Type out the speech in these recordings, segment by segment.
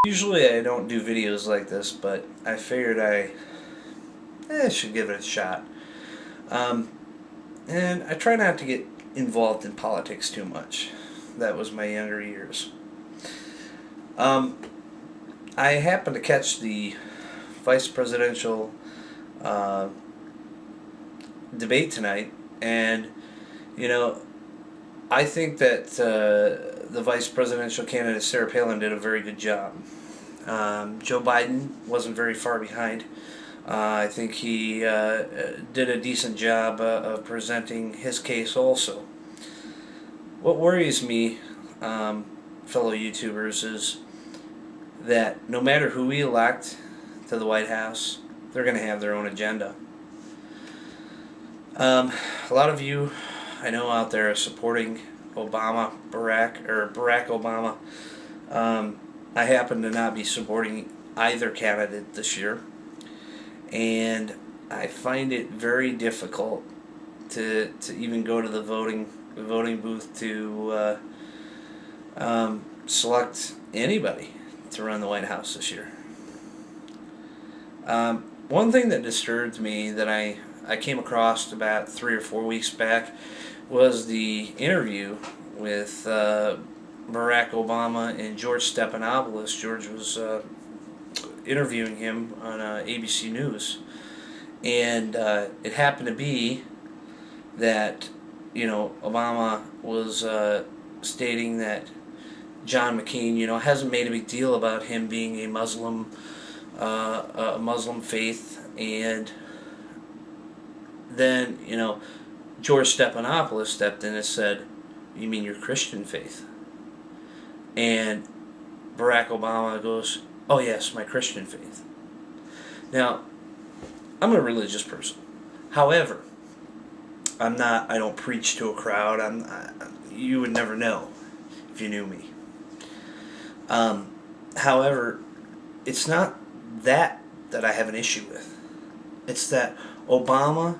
Usually I don't do videos like this, but I figured I should give it a shot. Um, and I try not to get involved in politics too much. That was my younger years. Um, I happened to catch the vice presidential uh, debate tonight, and you know, I think that the vice presidential candidate Sarah Palin did a very good job. Joe Biden wasn't very far behind. I think he did a decent job of presenting his case also. What worries me, fellow YouTubers, is that no matter who we elect to the White House, they're going to have their own agenda. A lot of you I know out there are supporting Barack Obama. I happen to not be supporting either candidate this year, and I find it very difficult to even go to the voting booth to select anybody to run the White House this year. One thing that disturbs me that I came across about 3 or 4 weeks back was the interview with Barack Obama and George Stephanopoulos. George was interviewing him on ABC News, and it happened to be that Obama was stating that John McCain hasn't made a big deal about him being a Muslim faith, and then George Stephanopoulos stepped in and said, "You mean your Christian faith?" And Barack Obama goes, "Oh yes, my Christian faith." Now, I'm a religious person. However, I don't preach to a crowd. You would never know if you knew me. However, it's not that I have an issue with. It's that Obama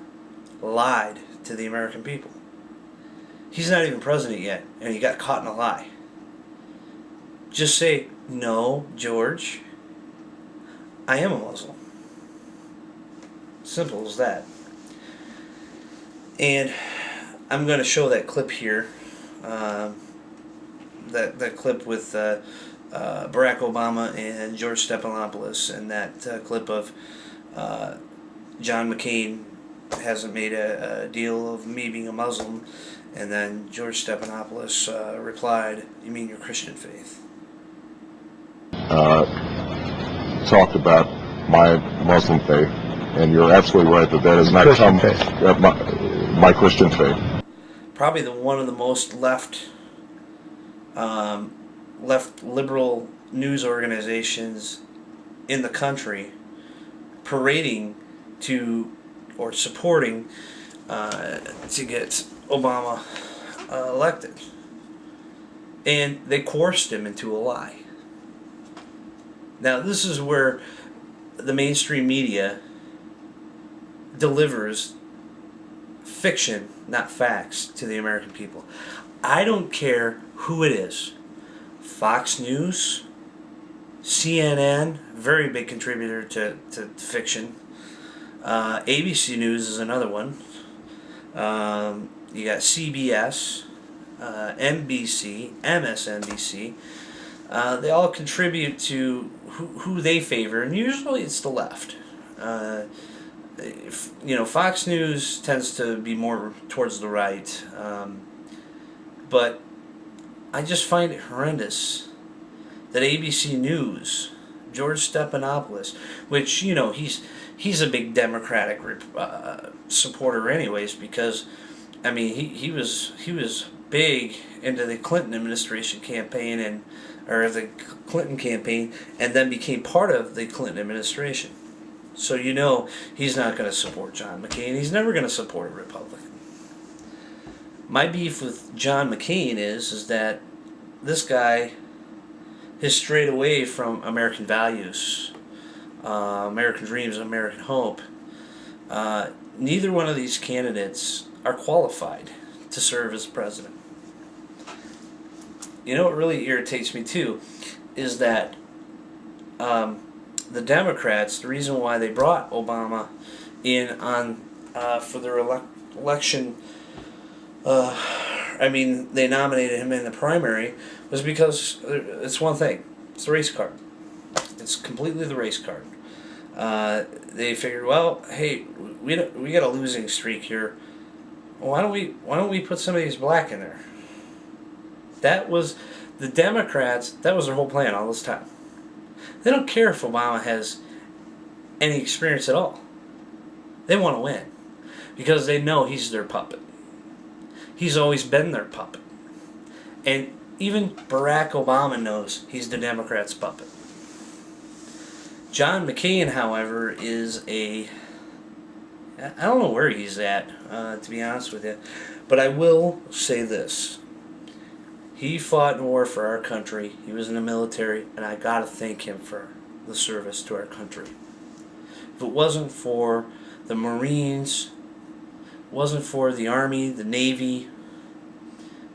lied to the American people. He's not even president yet, and he got caught in a lie. Just say, "No, George, I am a Muslim." Simple as that. And I'm going to show that clip here. That clip with Barack Obama and George Stephanopoulos, and that clip of John McCain hasn't made a deal of me being a Muslim, and then George Stephanopoulos replied, "You mean your Christian faith?" Talked about my Muslim faith, and you're absolutely right that has not come my Christian faith. Probably one of the most left liberal news organizations in the country parading to or supporting to get Obama elected, and they coerced him into a lie. Now this is where the mainstream media delivers fiction, not facts, to the American people. I don't care who it is. Fox News, CNN, very big contributor to fiction. ABC News is another one. You got CBS, NBC, MSNBC. They all contribute to who they favor, and usually it's the left. Fox News tends to be more towards the right, but I just find it horrendous that ABC News, George Stephanopoulos, which he's a big Democratic supporter anyways, because he was big into the Clinton administration campaign or the Clinton campaign, and then became part of the Clinton administration. So he's not going to support John McCain. He's never going to support a Republican. My beef with John McCain is that this guy has strayed away from American values, American dreams, American hope. Neither one of these candidates are qualified to serve as president. What really irritates me too is that the Democrats, the reason why they brought Obama in on for their election, they nominated him in the primary, was because it's one thing. It's the race card. It's completely the race card. They figured, well, hey, we got a losing streak here. Why don't we put somebody who's black in there? That was the Democrats. That was their whole plan all this time. They don't care if Obama has any experience at all. They want to win because they know he's their puppet. He's always been their puppet. And even Barack Obama knows he's the Democrats' puppet. John McCain, however, is I don't know where he's at, to be honest with you. But I will say this. He fought in war for our country. He was in the military, and I got to thank him for the service to our country. If it wasn't for the Marines, wasn't for the Army, the Navy,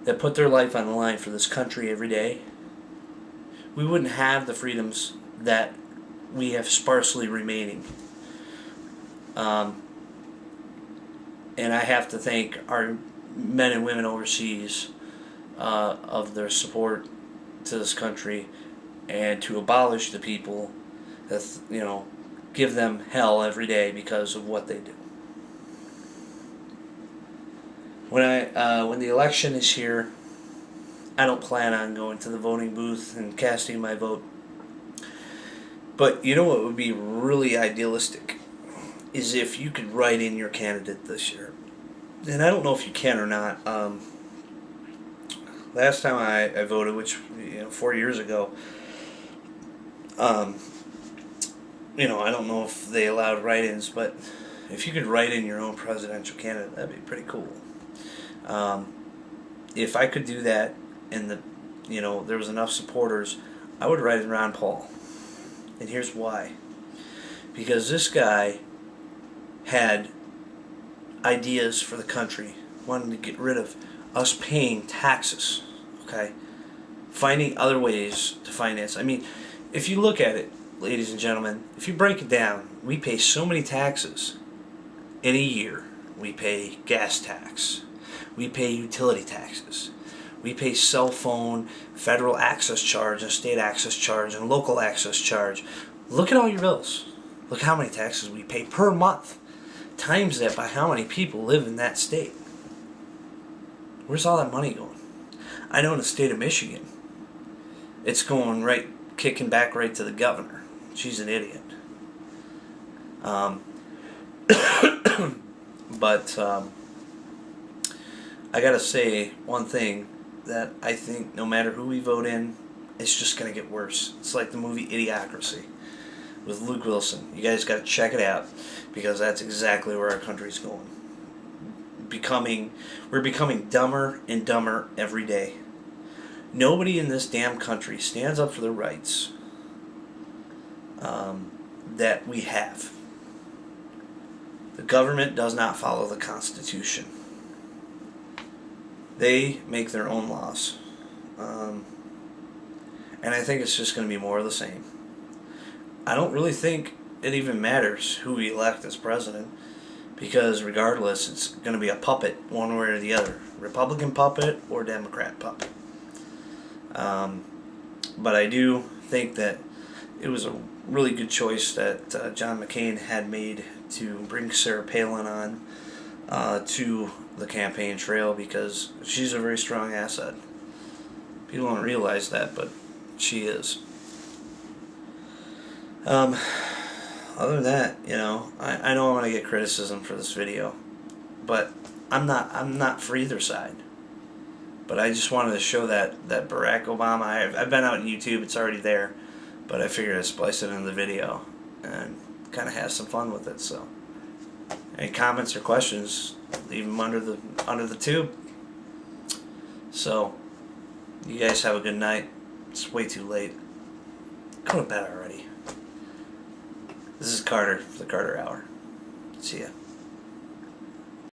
that put their life on the line for this country every day, we wouldn't have the freedoms that we have sparsely remaining. And I have to thank our men and women overseas of their support to this country, and to abolish the people that, give them hell every day because of what they do. When the election is here, I don't plan on going to the voting booth and casting my vote. But you know what would be really idealistic is if you could write in your candidate this year. And I don't know if you can or not. Last time I voted, which 4 years ago, I don't know if they allowed write-ins, but if you could write in your own presidential candidate, that'd be pretty cool. If I could do that, and there was enough supporters, I would write in Ron Paul. And here's why. Because this guy had ideas for the country, wanted to get rid of us paying taxes, okay? Finding other ways to finance. I mean, if you look at it, ladies and gentlemen, if you break it down, we pay so many taxes in a year. We pay gas tax. We pay utility taxes. We pay cell phone, federal access charge, and state access charge, and local access charge. Look at all your bills. Look how many taxes we pay per month. Times that by how many people live in that state. Where's all that money going? I know in the state of Michigan, it's going right, kicking back right to the governor. She's an idiot. But I gotta say one thing, that I think no matter who we vote in, it's just gonna get worse. It's like the movie Idiocracy with Luke Wilson. You guys gotta check it out, because that's exactly where our country's going. We're becoming dumber and dumber every day. Nobody in this damn country stands up for the rights that we have. The government does not follow the Constitution. They make their own laws. And I think it's just going to be more of the same. I don't really think it even matters who we elect as president, because regardless, it's going to be a puppet one way or the other. Republican puppet or Democrat puppet. But I do think that it was a really good choice that John McCain had made to bring Sarah Palin on to the campaign trail, because she's a very strong asset. People don't realize that, but she is. Other than that, I know I'm going to get criticism for this video, but I'm not for either side. But I just wanted to show that Barack Obama, I've been out on YouTube, it's already there, but I figured I'd splice it into the video and kind of have some fun with it. So, any comments or questions, leave them under the tube. So, you guys have a good night. It's way too late. Go to bed already. This is Carter for the Carter Hour. See ya.